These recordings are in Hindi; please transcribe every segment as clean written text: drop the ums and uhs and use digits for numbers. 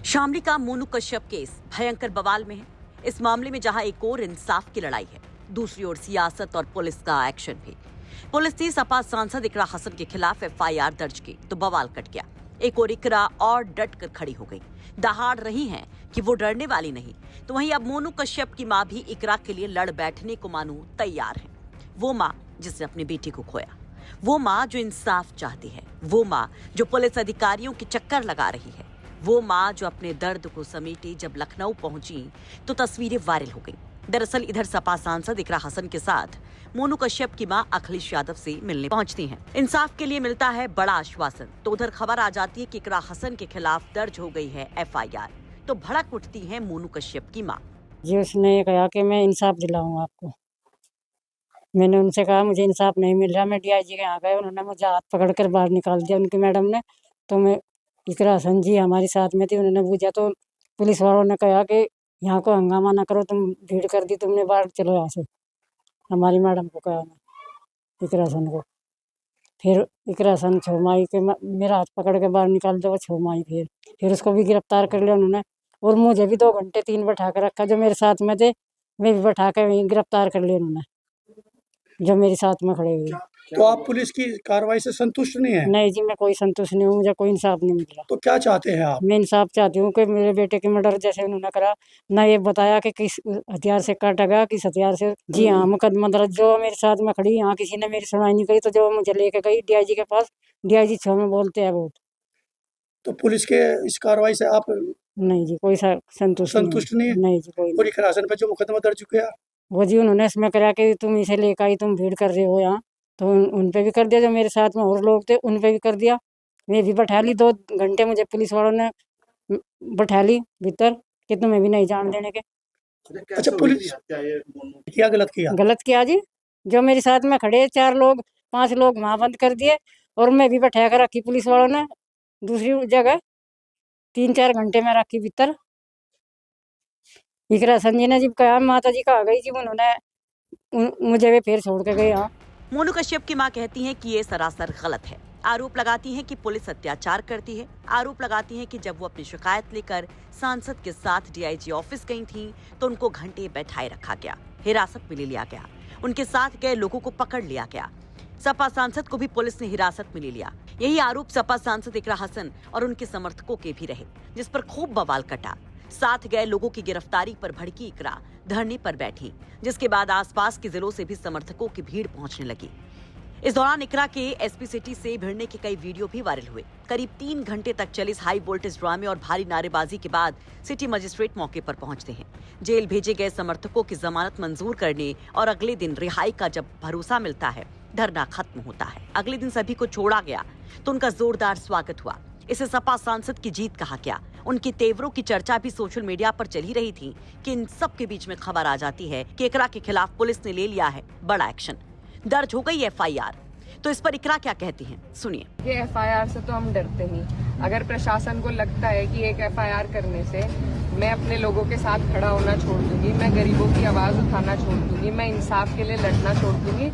शामली का मोनू कश्यप केस भयंकर बवाल में है। इस मामले में जहां एक ओर इंसाफ की लड़ाई है, दूसरी ओर सियासत और पुलिस का एक्शन भी। पुलिस ने सपा सांसद इकरा हसन के खिलाफ एफआईआर दर्ज की तो बवाल कट गया। एक ओर इकरा और डट कर खड़ी हो गई, दहाड़ रही हैं कि वो डरने वाली नहीं, तो वहीं अब मोनू कश्यप की मां भी इकरा के लिए लड़ बैठने को मानो तैयार है। वो मां जिसने अपनी बेटी को खोया, वो मां जो इंसाफ चाहती है, वो मां जो पुलिस अधिकारियों की चक्कर लगा रही है, वो मां जो अपने दर्द को समेटे जब लखनऊ पहुंची तो तस्वीरें वायरल हो गईं। दरअसल इधर सपा सांसद इकरा हसन के साथ मोनू कश्यप की मां अखिलेश यादव से मिलने पहुंचती हैं। इंसाफ के लिए मिलता है बड़ा आश्वासन, तो उधर खबर आ जाती है कि इकरा हसन के खिलाफ दर्ज हो गई है एफआईआर। तो भड़क उठती है मोनू कश्यप की मां। जी उसने ये कहा कि मैं इंसाफ दिलाऊंगा आपको। मैंने उनसे कहा मुझे इंसाफ नहीं मिल रहा। मैं डीआईजी के यहाँ गए, उन्होंने मुझे हाथ पकड़कर बाहर निकाल दिया उनकी मैडम ने। तो मैं इकरा हसन जी हमारे साथ में थी, उन्होंने पूछा तो पुलिस वालों ने कहा कि यहाँ को हंगामा ना करो, तुम भीड़ कर दी तुमने, बाहर चलो यहाँ से। हमारी मैडम को कहा मैं इकरा हसन को। फिर इकरा हसन छोमाई के मेरा हाथ पकड़ के बाहर निकाल दिया, वो छोमाई। फिर उसको भी गिरफ्तार कर लिया उन्होंने, और मुझे भी 2 घंटे 3 बैठा कर रखा। जो मेरे साथ में थे मैं भी बैठा कर वहीं गिरफ्तार कर लिया उन्होंने, जो मेरे साथ में खड़े हुए। तो आप पुलिस की कार्रवाई से संतुष्ट नहीं है? नहीं जी, मैं कोई संतुष्ट नहीं हूँ, मुझे कोई इंसाफ नहीं मिल रहा। तो क्या चाहते हैं आप? मैं इंसाफ चाहती हूँ कि मेरे बेटे की मर्डर जैसे उन्होंने करा, ना ये बताया कि किस हथियार से काटा गया, किस हथियार से। जी हाँ, मुकदमा दर्ज। जो मेरे साथ में खड़ी, यहाँ किसी ने मेरी सुनवाई नहीं करी, तो जो मुझे लेके गई डीआईजी के पास, डीआईजी 6 में बोलते हैं बहुत। तो पुलिस के इस कार्रवाई से आप नहीं जी, कोई संतुष्ट नहीं है? नहीं जी, कोई और इकरा हसन पे जो मुकदमा दर्ज किया वो जी उन्होंने इसमें करा कि तुम इसे लेकर आई, तुम भीड़ कर रहे हो यहाँ, तो उन पे भी कर दिया। जो मेरे साथ में और लोग थे उन पे भी कर दिया। मैं भी बैठा ली 2 घंटे, मुझे पुलिस वालों ने बैठा ली भीतर कि तुम्हें भी नहीं जान देने के। अच्छा, पुलिस क्या गलत किया? गलत किया जी, जो मेरे साथ में खड़े 4 लोग 5 लोग वहाँ बंद कर दिए, और मैं भी बैठा कर रखी पुलिस वालों ने दूसरी जगह। 3-4 घंटे में रखी भीतर। इकरा हसन जी ने जब कहा माता जी का आ गई जी, उन्होंने मुझे भी फिर छोड़ के गए। यहाँ मोनू कश्यप की मां कहती हैं कि ये सरासर गलत है। आरोप लगाती हैं कि पुलिस अत्याचार करती है। आरोप लगाती हैं कि जब वो अपनी शिकायत लेकर सांसद के साथ डीआईजी ऑफिस गई थीं, तो उनको घंटे बैठाए रखा गया, हिरासत में ले लिया गया, उनके साथ गए लोगों को पकड़ लिया गया। सपा सांसद को भी पुलिस ने हिरासत में ले लिया। यही आरोप सपा सांसद इकरा हसन और उनके समर्थकों के भी रहे, जिस पर खूब बवाल कटा। साथ गए लोगों की गिरफ्तारी पर भड़की इकरा धरने पर बैठी, जिसके बाद आसपास के जिलों से भी समर्थकों की भीड़ पहुंचने लगी। इस दौरान इकरा के एसपी सिटी से भिड़ने के कई वीडियो भी वायरल हुए। करीब 3 घंटे तक चले इस हाई वोल्टेज ड्रामे और भारी नारेबाजी के बाद सिटी मजिस्ट्रेट मौके पर पहुंचते हैं। जेल भेजे गए समर्थकों की जमानत मंजूर करने और अगले दिन रिहाई का जब भरोसा मिलता है, धरना खत्म होता है। अगले दिन सभी को छोड़ा गया तो उनका जोरदार स्वागत हुआ। इसे सपा सांसद की जीत कहा गया। उनके तेवरों की चर्चा भी सोशल मीडिया पर चल ही रही थी कि इन सब के बीच में खबर आ जाती है कि इकरा के खिलाफ पुलिस ने ले लिया है बड़ा एक्शन, दर्ज हो गई एफआईआर। तो इस पर इकरा क्या कहती हैं, सुनिए। ये एफआईआर से तो हम डरते नहीं। अगर प्रशासन को लगता है कि एक एफआईआर करने से मैं अपने लोगों के साथ खड़ा होना छोड़ दूंगी, मैं गरीबों की आवाज उठाना छोड़ दूंगी, मैं इंसाफ के लिए लड़ना छोड़ दूंगी,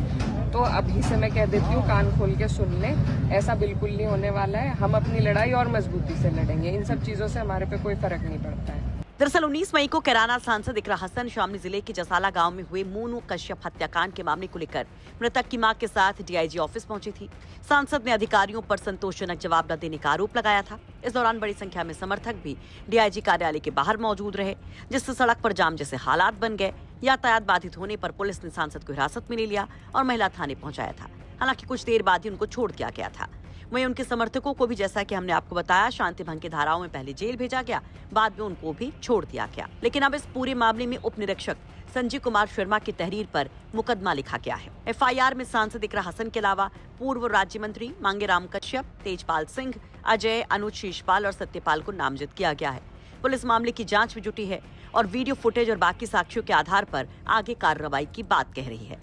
तो अभी से मैं कह देती हूँ, कान खोल के सुन लें, ऐसा बिल्कुल नहीं होने वाला है। हम अपनी लड़ाई और मजबूती से लड़ेंगे। इन सब चीजों से हमारे पे कोई फर्क नहीं पड़ता है। दरअसल 19 मई को कैराना सांसद इकरा हसन शामली जिले के जसाला गांव में हुए मोनू कश्यप हत्याकांड के मामले को लेकर मृतक की मां के साथ डीआईजी ऑफिस पहुंची थी। सांसद ने अधिकारियों पर संतोषजनक जवाब न देने का आरोप लगाया था। इस दौरान बड़ी संख्या में समर्थक भी डीआईजी कार्यालय के बाहर मौजूद रहे, जिससे सड़क पर जाम जैसे हालात बन गए। यातायात बाधित होने पर पुलिस ने सांसद को हिरासत में ले लिया और महिला थाने पहुंचाया था। हालांकि कुछ देर बाद ही उनको छोड़ दिया गया था। वहीं उनके समर्थकों को भी, जैसा कि हमने आपको बताया, शांति भंग की धाराओं में पहले जेल भेजा गया, बाद में उनको भी छोड़ दिया गया। लेकिन अब इस पूरे मामले में उप निरीक्षक संजीव कुमार शर्मा की तहरीर पर मुकदमा लिखा गया है। एफआईआर में सांसद इकरा हसन के अलावा पूर्व राज्य मंत्री मांगेराम कश्यप, तेजपाल सिंह, अजय, अनुज शीशपाल और सत्यपाल को नामजद किया गया है। पुलिस मामले की जांच में जुटी है और वीडियो फुटेज और बाकी साक्ष्यों के आधार पर आगे कार्रवाई की बात कह रही है।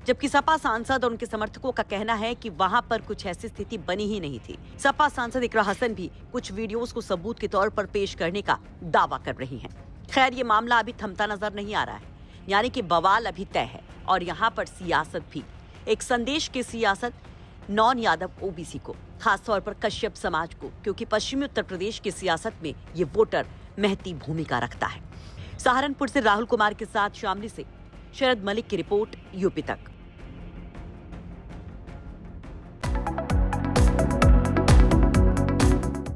जबकि सपा सांसद और उनके समर्थकों का कहना है कि वहां पर कुछ ऐसी स्थिति बनी ही नहीं थी। सपा सांसद इकरा हसन भी कुछ वीडियोस को सबूत के तौर पर पेश करने का दावा कर रही हैं। खैर, ये मामला अभी थमता नजर नहीं आ रहा है, यानी कि बवाल अभी तय है और यहाँ पर सियासत भी। एक संदेश की सियासत, नॉन यादव ओबीसी को, खासतौर पर कश्यप समाज को, क्योंकि पश्चिमी उत्तर प्रदेश की सियासत में ये वोटर महती भूमिका रखता है। सहारनपुर से राहुल कुमार के साथ शामली से शरद मलिक की रिपोर्ट, यूपी तक।